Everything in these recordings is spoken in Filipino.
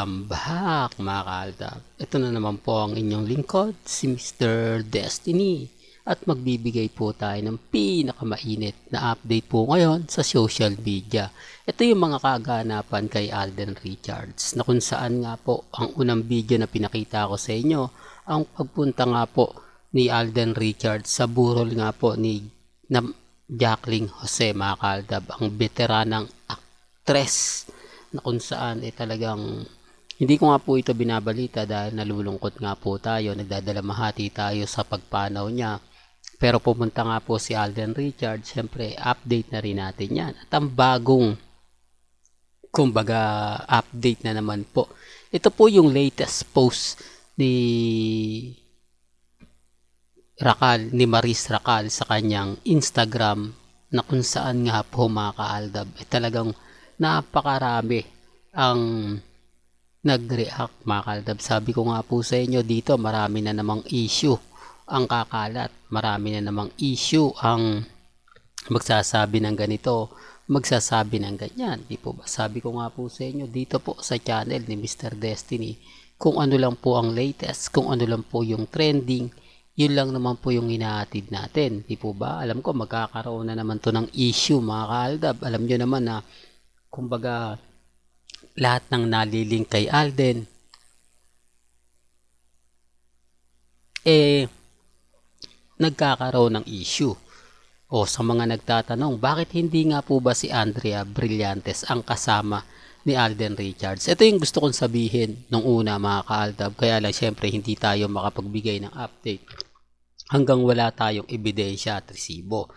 Welcome back mga kaaldab. Ito na naman po ang inyong lingkod, si Mr. Destiny. At magbibigay po tayo ng pinakamainit na update po ngayon sa social media. Ito yung mga kaganapan kay Alden Richards na kung saan nga po ang unang video na pinakita ko sa inyo, ang pagpunta nga po ni Alden Richards sa burol nga po ni Jacqueline Jose mga kaaldab, ang veteranang actress na kung saan talagang hindi ko nga po ito binabalita dahil nalulungkot nga po tayo, nagdadalamhati tayo sa pagpanaw niya. Pero pumunta nga po si Alden Richards, syempre update na rin natin yan. At ang bagong, kumbaga update na naman po. Ito po yung latest post ni Maris Racal sa kanyang Instagram na kung saan nga po mga kaaldab talagang napakarami ang nag-react mga kaaldab. Sabi ko nga po sa inyo dito, marami na namang issue ang kakalat, marami na namang issue ang magsasabi ng ganito, magsasabi ng ganyan, di po ba? Sabi ko nga po sa inyo dito po sa channel ni Mr. Destiny, kung ano lang po ang latest, kung ano lang po yung trending, yun lang naman po yung inaatid natin, di po ba? Alam ko magkakaroon na naman to ng issue mga kaaldab. Alam nyo naman na kumbaga lahat ng naliling kay Alden nagkakaroon ng issue. O sa mga nagtatanong, bakit hindi nga po ba si Andrea Brillantes ang kasama ni Alden Richards? Ito yung gusto kong sabihin nung una mga kaaldab, kaya lang syempre hindi tayo makapagbigay ng update hanggang wala tayong ebidensya at resibo.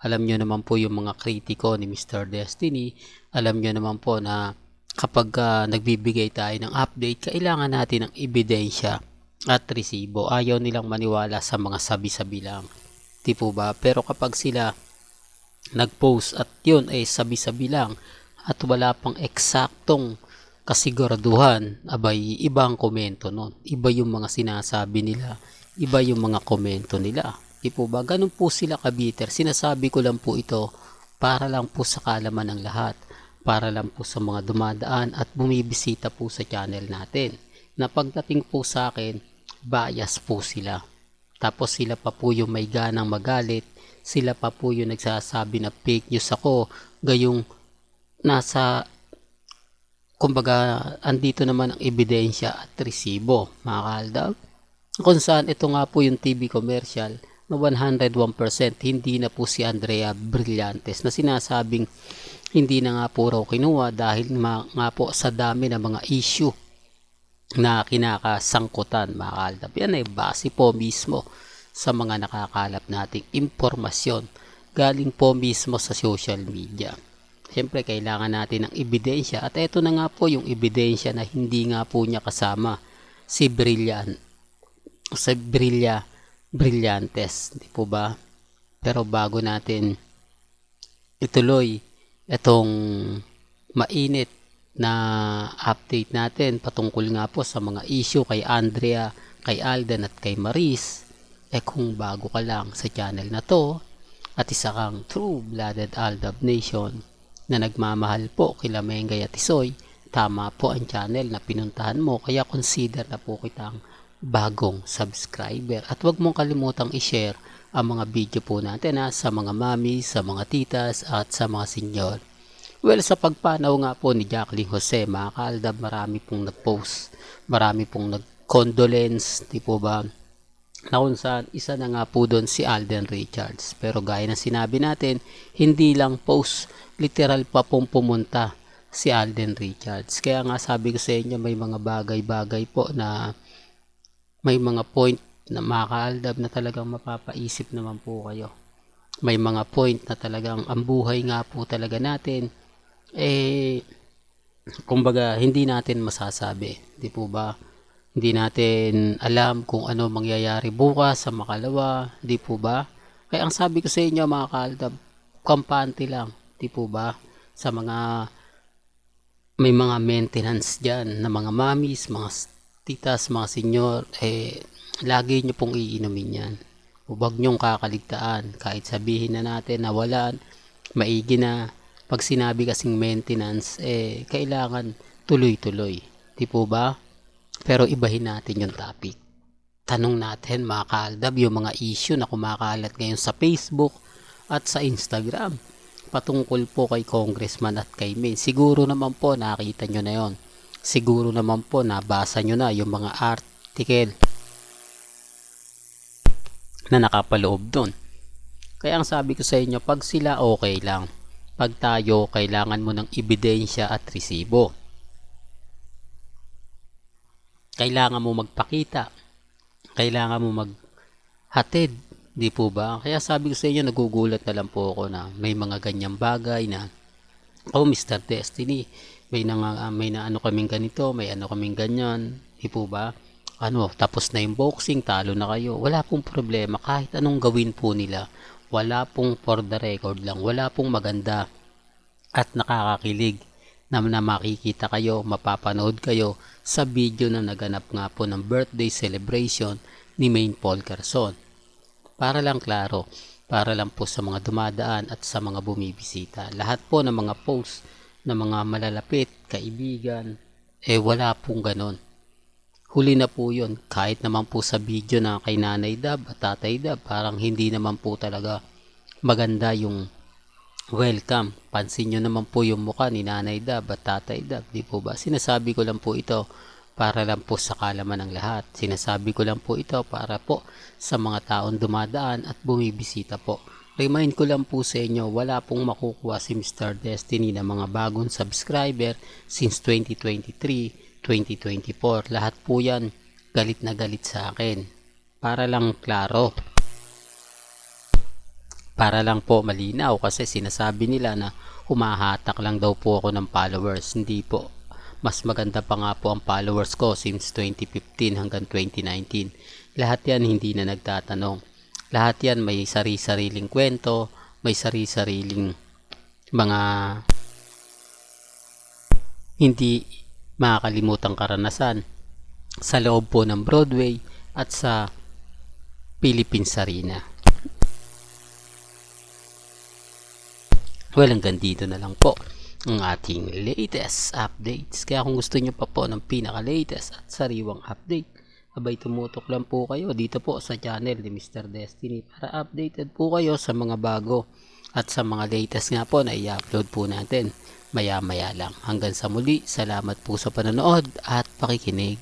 Alam nyo naman po yung mga kritiko ni Mr. Destiny, alam nyo naman po na kapag nagbibigay tayo ng update, kailangan natin ng ebidensya at resibo. Ayaw nilang maniwala sa mga sabi-sabi lang. Di po ba? Pero kapag sila nag-post at yun ay sabi-sabi lang at wala pang eksaktong kasiguraduhan, abay ibang komento nun. Iba yung mga sinasabi nila, iba yung mga komento nila. Di po ba? Ganun po sila kabiter. Sinasabi ko lang po ito para lang po sa kaalaman ng lahat. Para lang po sa mga dumadaan at bumibisita po sa channel natin. Na pagdating po sa akin, bias po sila. Tapos sila pa po yung may ganang magalit. Sila pa po yung nagsasabi na fake news ako. Gayong nasa, kumbaga, andito naman ang ebidensya at resibo. Mga kaaldab. Kung saan ito nga po yung TV commercial na 101% hindi na po si Andrea Brillantes na sinasabing hindi na nga po raw kinuha dahil nga po sa dami ng mga issue na kinakasangkutan mga kaaldab. Yan ay base po mismo sa mga nakakalap nating impormasyon galing po mismo sa social media. Siyempre kailangan natin ng ebidensya at ito na nga po yung ebidensya na hindi nga po niya kasama si Brillantes, di po ba? Pero bago natin ituloy itong mainit na update natin patungkol nga po sa mga issue kay Andrea, kay Alden at kay Maris, kung bago ka lang sa channel na to at isa kang true-blooded Aldab Nation na nagmamahal po kila Mengay at Isoy, tama po ang channel na pinuntahan mo, kaya consider na po kitang bagong subscriber at huwag mong kalimutang i-share ang mga video po natin sa mga mami, sa mga titas at sa mga senyor. Well, sa pagpanaw nga po ni Jacqueline Jose mga kaaldab, marami pong nag-post, marami pong nag-condolence, di po ba, na kung saan isa na nga po doon si Alden Richards. Pero gaya ng sinabi natin, hindi lang post, literal pa pong pumunta si Alden Richards. Kaya nga sabi ko sa inyo, may mga bagay-bagay po na may mga point na mga kaaldab na talagang mapapaisip naman po kayo. May mga point na talagang ang buhay nga po talaga natin kumbaga hindi natin masasabi, di po ba? Hindi natin alam kung ano mangyayari bukas sa makalawa, di po ba? Kaya ang sabi ko sa inyo mga kaaldab, kampante lang, di po ba? Sa mga may mga maintenance dyan na mga mamis, mga titas, mga senyor, lagi nyo pong iinumin yan. Huwag nyong kakaligtaan. Kahit sabihin na natin na wala, maigi na. Pag sinabi kasing maintenance, kailangan tuloy-tuloy. Di po ba? Pero ibahin natin yung topic. Tanong natin mga kaaldab yung mga issue na kumakalat ngayon sa Facebook at sa Instagram patungkol po kay Congressman at kay Maine. Siguro naman po nakita nyo na yon. Siguro naman po nabasa nyo na yung mga article na nakapaloob doon. Kaya ang sabi ko sa inyo, pag sila okay lang. Pag tayo, kailangan mo ng ebidensya at resibo. Kailangan mo magpakita. Kailangan mo maghatid. Di po ba? Kaya sabi ko sa inyo, nagugulat na lang po ako na may mga ganyang bagay na, oh Mr. Destiny, may na ano kaming ganito, may ano kaming ganyan. Di po ba? Tapos na yung boxing, talo na kayo. Wala pong problema. Kahit anong gawin po nila, wala pong for the record lang. Wala pong maganda at nakakakilig na makikita kayo, mapapanood kayo sa video na naganap nga po ng birthday celebration ni Maine Paul Garson. Para lang klaro, para lang po sa mga dumadaan at sa mga bumibisita. Lahat po ng mga post ng mga malalapit, kaibigan, wala pong ganon. Huli na po yun. Kahit naman po sa video na kay Nanay Dab at Tatay Dab, parang hindi naman po talaga maganda yung welcome. Pansin nyo naman po yung mukha ni Nanay Dab at Tatay Dab, di po ba? Sinasabi ko lang po ito para lang po sa kalaman ng lahat. Sinasabi ko lang po ito para po sa mga taong dumadaan at bumibisita po. Remind ko lang po sa inyo, wala pong makukuha si Mr. Destiny ng mga bagong subscriber since 2023, 2024. Lahat po yan galit na galit sa akin. Para lang klaro. Para lang po malinaw kasi sinasabi nila na humahatak lang daw po ako ng followers. Hindi po. Mas maganda pa nga po ang followers ko since 2015 hanggang 2019. Lahat yan hindi na nagtatanong. Lahat yan may sari-sariling kwento, may sari-sariling mga hindi makakalimutang karanasan sa loob po ng Broadway at sa Philippines Arena. Well, hanggang dito na lang po ang ating latest updates. Kaya kung gusto nyo pa po ng pinaka-latest at sariwang update, abay tumutok lang po kayo dito po sa channel ni Mr. Destiny para updated po kayo sa mga bago at sa mga latest nga po na i-upload po natin maya-maya lang. Hanggang sa muli, salamat po sa panonood at pakikinig.